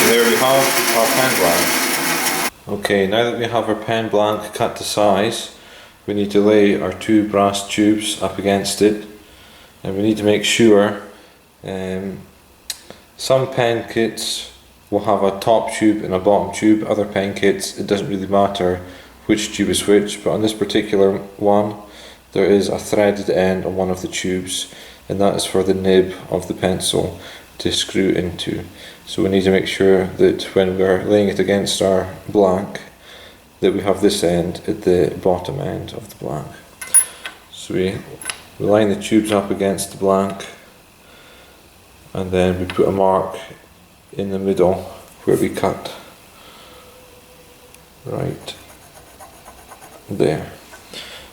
there we have our pen blank. Okay, now that we have our pen blank cut to size, we need to lay our two brass tubes up against it, and we need to make sure some pen kits will have a top tube and a bottom tube. Other pen kits, it doesn't really matter which tube is which, but on this particular one there is a threaded end on one of the tubes, and that is for the nib of the pencil to screw into. So we need to make sure that when we're laying it against our blank that we have this end at the bottom end of the blank. So we line the tubes up against the blank, and then we put a mark in the middle where we cut, right there.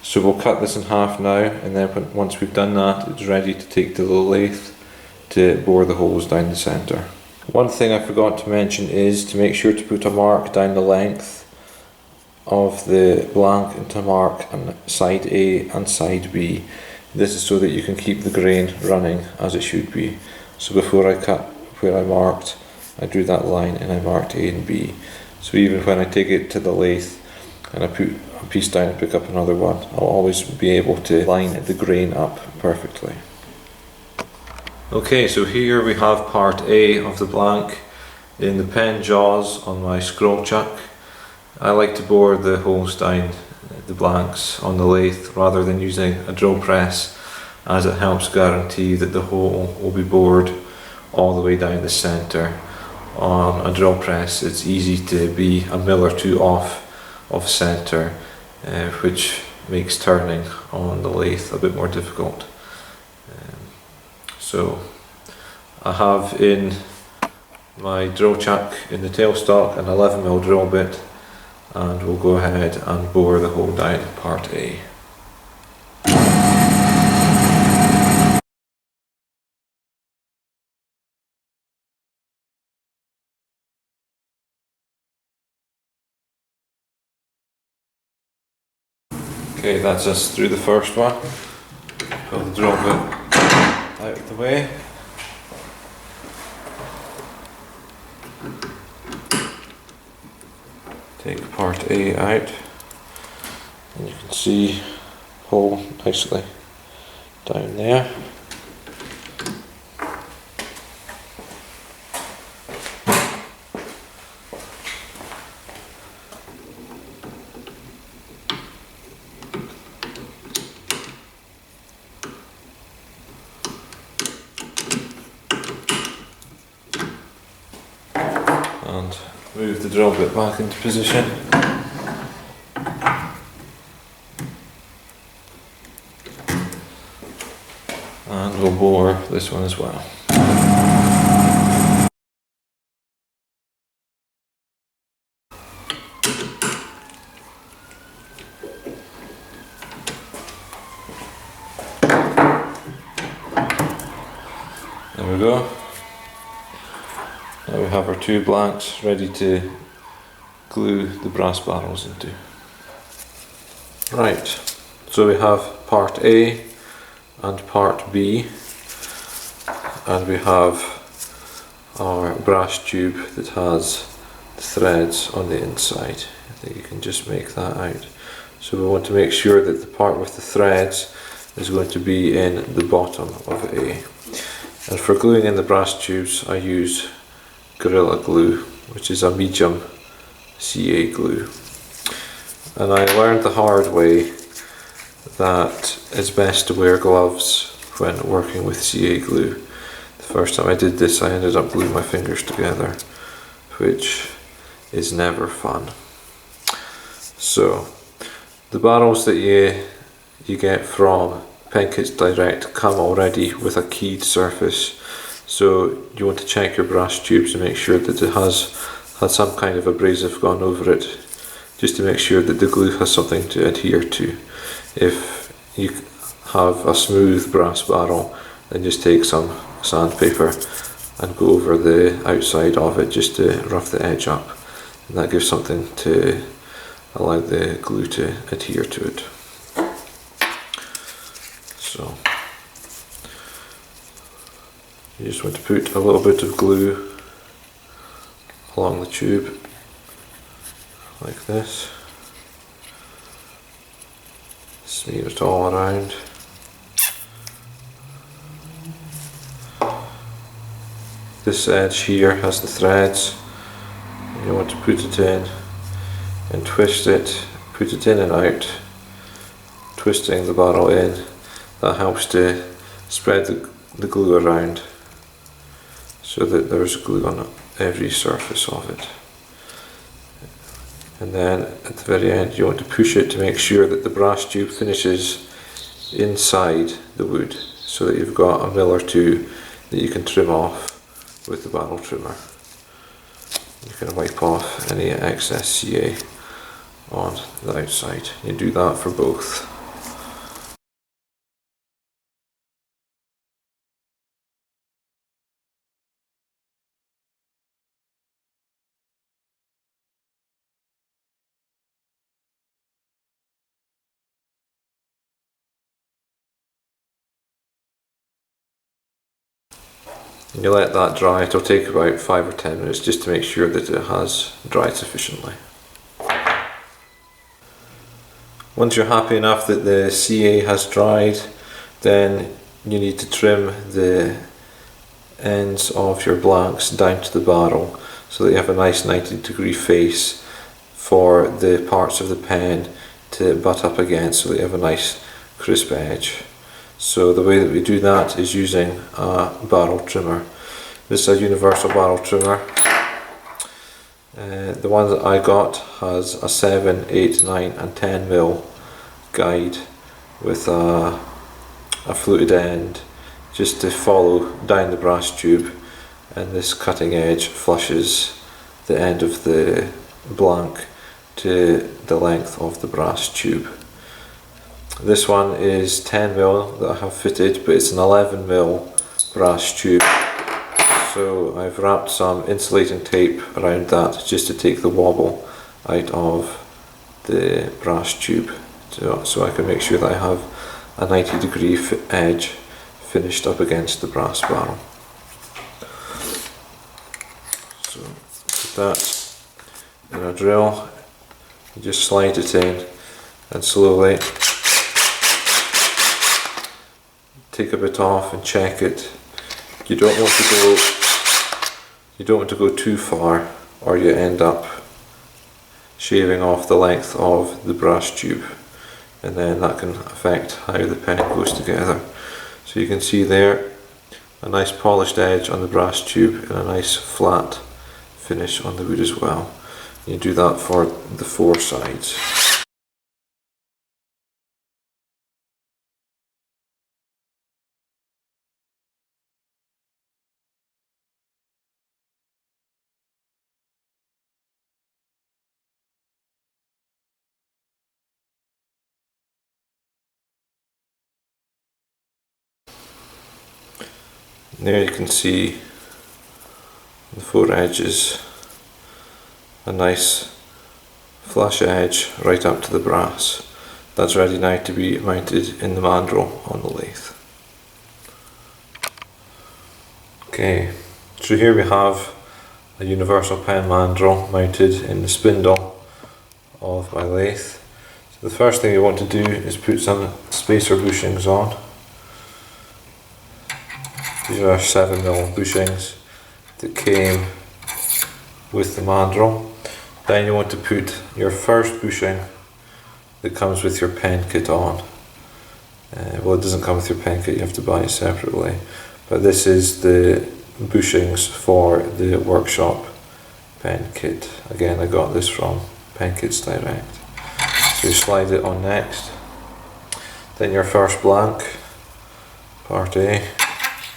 So we'll cut this in half now, and then once we've done that, it's ready to take to the lathe to bore the holes down the centre. One thing I forgot to mention is to make sure to put a mark down the length of the blank and to mark on side A and side B. This is so that you can keep the grain running as it should be. So before I cut where I marked, I drew that line and I marked A and B. So even when I take it to the lathe and I put a piece down and pick up another one, I'll always be able to line the grain up perfectly. Okay, so here we have part A of the blank in the pen jaws on my scroll chuck. I like to bore the holes down the blanks on the lathe rather than using a drill press, as it helps guarantee that the hole will be bored all the way down the centre. On a drill press it's easy to be a mil or two off of centre, which makes turning on the lathe a bit more difficult. So I have in my drill chuck in the tailstock an 11mm drill bit, and we'll go ahead and bore the hole down part A. Okay, that's us through the first one. Pull the drill bit out of the way. Take part A out, and you can see hole nicely down there. And move the drill bit back into position. And we'll bore this one as well. There we go. Now we have our two blanks ready to glue the brass barrels into. Right, so we have part A and part B, and we have our brass tube that has the threads on the inside. I think you can just make that out. So we want to make sure that the part with the threads is going to be in the bottom of A. And for gluing in the brass tubes, I use Gorilla Glue, which is a medium CA glue. And I learned the hard way that it's best to wear gloves when working with CA glue. The first time I did this, I ended up gluing my fingers together, which is never fun. So the barrels that you get from Pen Kits Direct come already with a keyed surface. So you want to check your brass tubes to make sure that it has had some kind of abrasive gone over it, just to make sure that the glue has something to adhere to. If you have a smooth brass barrel, then just take some sandpaper and go over the outside of it just to rough the edge up, and that gives something to allow the glue to adhere to it. So you just want to put a little bit of glue along the tube like this. Smear it all around. This edge here has the threads. You want to put it in and twist it, put it in and out, twisting the barrel in. That helps to spread the glue around so that there's glue on every surface of it. And then at the very end you want to push it to make sure that the brass tube finishes inside the wood, so that you've got a mill or two that you can trim off with the barrel trimmer. You can wipe off any excess CA on the outside. You do that for both. And you let that dry. It'll take about 5 or 10 minutes just to make sure that it has dried sufficiently. Once you're happy enough that the CA has dried, then you need to trim the ends of your blanks down to the barrel so that you have a nice 90-degree face for the parts of the pen to butt up against, so that you have a nice crisp edge. So the way that we do that is using a barrel trimmer. This is a universal barrel trimmer. The one that I got has a 7, 8, 9 and 10 mil guide with a fluted end just to follow down the brass tube, and this cutting edge flushes the end of the blank to the length of the brass tube. This one is 10mm that I have fitted, but it's an 11mm brass tube, so I've wrapped some insulating tape around that just to take the wobble out of the brass tube, so I can make sure that I have a 90-degree edge finished up against the brass barrel. So put that in a drill, you just slide it in and slowly take a bit off and check it. You don't want to go too far, or you end up shaving off the length of the brass tube, and then that can affect how the pen goes together. So you can see there a nice polished edge on the brass tube and a nice flat finish on the wood as well. You do that for the 4 sides. There you can see the 4 edges, a nice flush edge right up to the brass. That's ready now to be mounted in the mandrel on the lathe. Okay, so here we have a universal pen mandrel mounted in the spindle of my lathe. So the first thing you want to do is put some spacer bushings on. These are 7mm bushings that came with the mandrel. Then you want to put your first bushing that comes with your pen kit on. Well, it doesn't come with your pen kit, you have to buy it separately. But this is the bushings for the workshop pen kit. Again, I got this from Pen Kits Direct. So you slide it on next. Then your first blank, part A.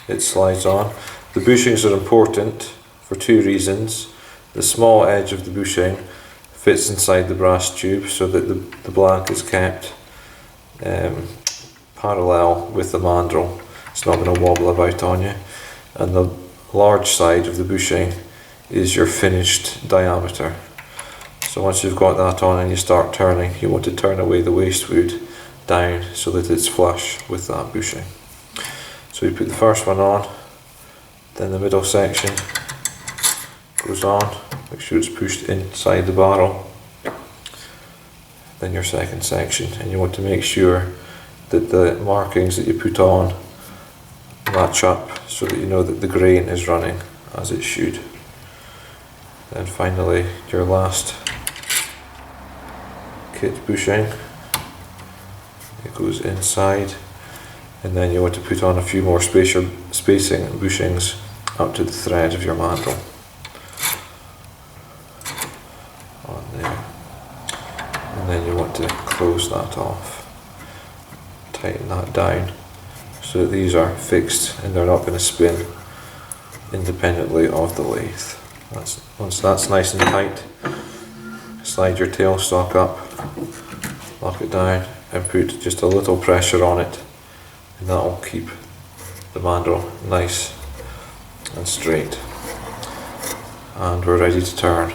It slides on. The bushings are important for 2 reasons. The small edge of the bushing fits inside the brass tube so that the blank is kept parallel with the mandrel. It's not going to wobble about on you. And the large side of the bushing is your finished diameter. So once you've got that on and you start turning, you want to turn away the waste wood down so that it's flush with that bushing. So you put the first one on, then the middle section goes on, make sure it's pushed inside the barrel. Then your second section, and you want to make sure that the markings that you put on match up so that you know that the grain is running as it should. Then finally your last kit bushing, it goes inside, and then you want to put on a few more spacing bushings up to the thread of your mandrel. On there. And then you want to close that off, tighten that down so that these are fixed and they're not going to spin independently of the lathe. Once that's nice and tight, slide your tailstock up, lock it down and put just a little pressure on it, and that will keep the mandrel nice and straight. And we're ready to turn.